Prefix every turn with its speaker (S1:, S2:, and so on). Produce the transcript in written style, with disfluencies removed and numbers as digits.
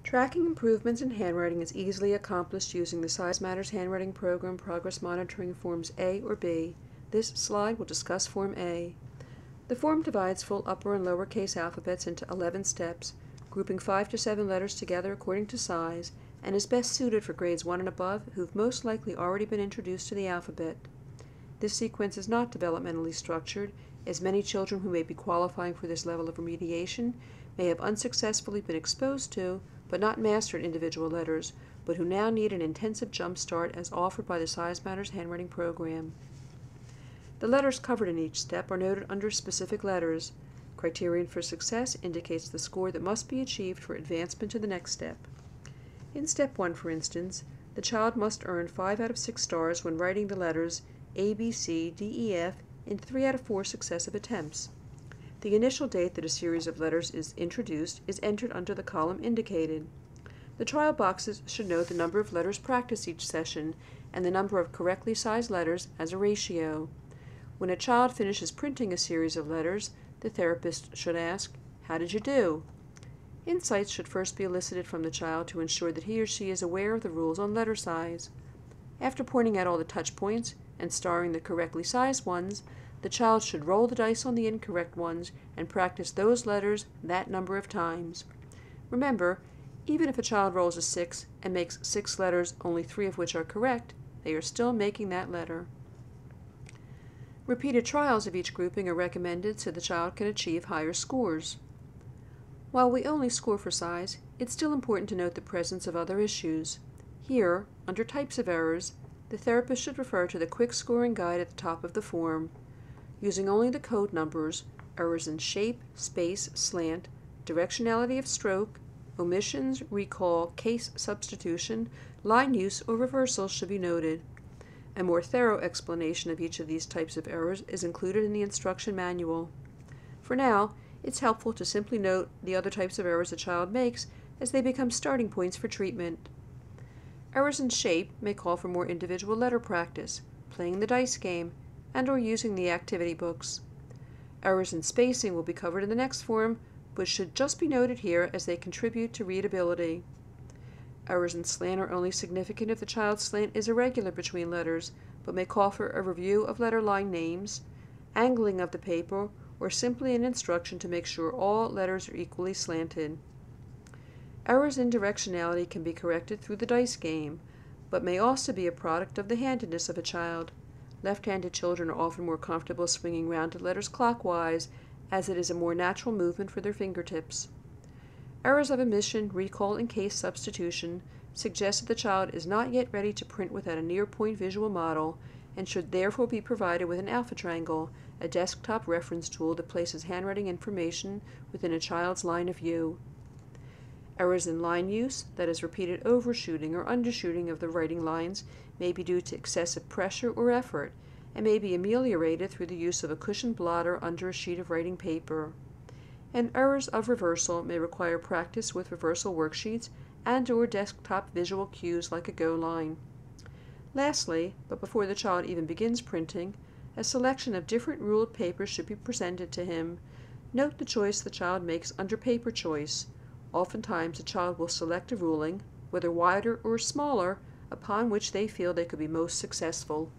S1: Tracking improvements in handwriting is easily accomplished using the Size Matters Handwriting Program Progress Monitoring Forms A or B. This slide will discuss Form A. The form divides full upper and lowercase alphabets into 11 steps, grouping 5 to 7 letters together according to size, and is best suited for grades 1 and above who've most likely already been introduced to the alphabet. This sequence is not developmentally structured, as many children who may be qualifying for this level of remediation may have unsuccessfully been exposed to, but not mastered individual letters, but who now need an intensive jump start as offered by the Size Matters Handwriting Program. The letters covered in each step are noted under specific letters. Criterion for success indicates the score that must be achieved for advancement to the next step. In Step 1, for instance, the child must earn 5 out of 6 stars when writing the letters A, B, C, D, E, F in 3 out of 4 successive attempts. The initial date that a series of letters is introduced is entered under the column indicated. The trial boxes should note the number of letters practiced each session and the number of correctly sized letters as a ratio. When a child finishes printing a series of letters, the therapist should ask, "How did you do?" Insights should first be elicited from the child to ensure that he or she is aware of the rules on letter size. After pointing out all the touch points and starring the correctly sized ones, the child should roll the dice on the incorrect ones and practice those letters that number of times. Remember, even if a child rolls a 6 and makes 6 letters, only 3 of which are correct, they are still making that letter. Repeated trials of each grouping are recommended so the child can achieve higher scores. While we only score for size, it's still important to note the presence of other issues. Here, under Types of Errors, the therapist should refer to the quick scoring guide at the top of the form. Using only the code numbers, errors in shape, space, slant, directionality of stroke, omissions, recall, case substitution, line use, or reversals should be noted. A more thorough explanation of each of these types of errors is included in the instruction manual. For now, it's helpful to simply note the other types of errors a child makes as they become starting points for treatment. Errors in shape may call for more individual letter practice, playing the dice game, and/or using the activity books. Errors in spacing will be covered in the next form, but should just be noted here as they contribute to readability. Errors in slant are only significant if the child's slant is irregular between letters, but may call for a review of letter line names, angling of the paper, or simply an instruction to make sure all letters are equally slanted. Errors in directionality can be corrected through the dice game, but may also be a product of the handedness of a child. Left-handed children are often more comfortable swinging rounded letters clockwise, as it is a more natural movement for their fingertips. Errors of omission, recall, and case substitution suggest that the child is not yet ready to print without a near-point visual model and should therefore be provided with an alpha triangle, a desktop reference tool that places handwriting information within a child's line of view. Errors in line use, that is repeated overshooting or undershooting of the writing lines, may be due to excessive pressure or effort and may be ameliorated through the use of a cushioned blotter under a sheet of writing paper. And errors of reversal may require practice with reversal worksheets and/or desktop visual cues like a go line. Lastly, but before the child even begins printing, a selection of different ruled papers should be presented to him. Note the choice the child makes under paper choice. Oftentimes, a child will select a ruling, whether wider or smaller, upon which they feel they could be most successful.